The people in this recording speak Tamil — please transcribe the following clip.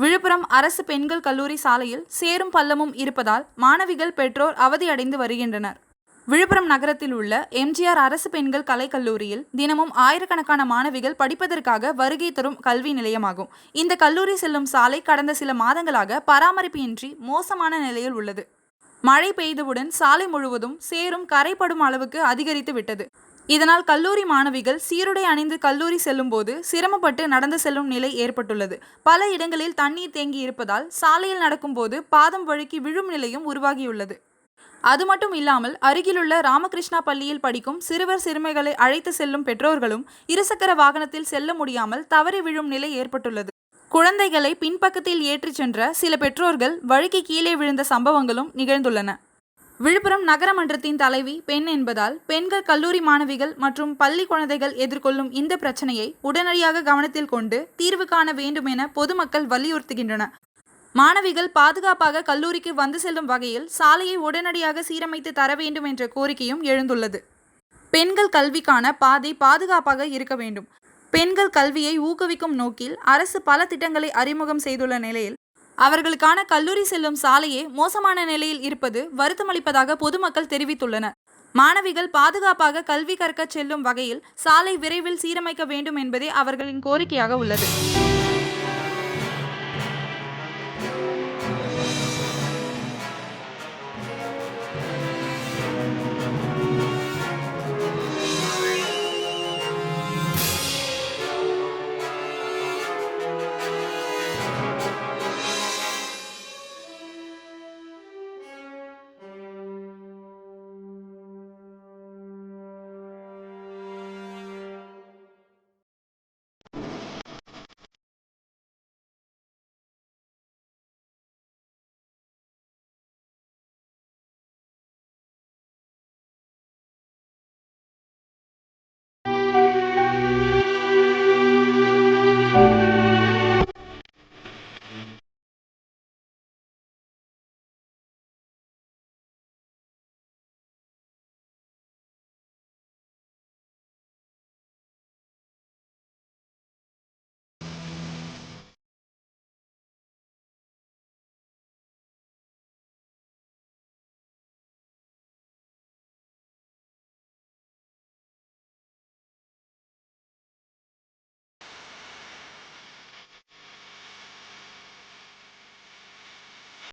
விழுப்புரம் அரசு பெண்கள் கல்லூரி சாலையில் சேரும் பள்ளமும் இருப்பதால் மாணவிகள் பெற்றோர் அவதியடைந்து வருகின்றனர். விழுப்புரம் நகரத்தில் உள்ள எம்ஜிஆர் அரசு பெண்கள் கலைக்கல்லூரியில் தினமும் ஆயிரக்கணக்கான மாணவிகள் படிப்பதற்காக வருகை தரும் கல்வி நிலையமாகும். இந்த கல்லூரி செல்லும் சாலை கடந்த சில மாதங்களாக பராமரிப்பு இன்றி மோசமான நிலையில் உள்ளது. மழை பெய்தவுடன் சாலை முழுவதும் சேரும் கரைப்படும் அளவுக்கு அதிகரித்து விட்டது. இதனால் கல்லூரி மாணவிகள் சீருடை அணிந்து கல்லூரி செல்லும் போது சிரமப்பட்டு நடந்து செல்லும் நிலை ஏற்பட்டுள்ளது. பல இடங்களில் தண்ணீர் தேங்கி இருப்பதால் சாலையில் நடக்கும் போது பாதம் வழுக்கி விழும் நிலையும் உருவாகியுள்ளது. அது மட்டும் இல்லாமல் அருகிலுள்ள ராமகிருஷ்ணா பள்ளியில் படிக்கும் சிறுவர் சிறுமிகளை அழைத்து செல்லும் பெற்றோர்களும் இருசக்கர வாகனத்தில் செல்ல முடியாமல் தவறி விழும் நிலை ஏற்பட்டுள்ளது. குழந்தைகளை பின்பக்கத்தில் ஏற்றிச் சென்ற சில பெற்றோர்கள் வழுக்கி கீழே விழுந்த சம்பவங்களும் நிகழ்ந்துள்ளன. விழுப்புரம் நகரமன்றத்தின் தலைவி பெண் என்பதால் பெண்கள் கல்லூரி மாணவிகள் மற்றும் பள்ளி குழந்தைகள் எதிர்கொள்ளும் இந்த பிரச்சனையை உடனடியாக கவனத்தில் கொண்டு தீர்வு காண வேண்டும் என பொதுமக்கள் வலியுறுத்துகின்றனர். மாணவிகள் பாதுகாப்பாக கல்லூரிக்கு வந்து செல்லும் வகையில் சாலையை உடனடியாக சீரமைத்து தர வேண்டும் என்ற கோரிக்கையும் எழுந்துள்ளது. பெண்கள் கல்விக்கான பாதை பாதுகாப்பாக இருக்க வேண்டும். பெண்கள் கல்வியை ஊக்குவிக்கும் நோக்கில் அரசு பல திட்டங்களை அறிமுகம் செய்துள்ள நிலையில் அவர்களுக்கான கல்லூரி செல்லும் சாலையே மோசமான நிலையில் இருப்பது வருத்தமளிப்பதாக பொதுமக்கள் தெரிவித்துள்ளனர். மாணவிகள் பாதுகாப்பாக கல்வி கற்க செல்லும் வகையில் சாலை விரைவில் சீரமைக்க வேண்டும் என்பதே அவர்களின் கோரிக்கையாக உள்ளது.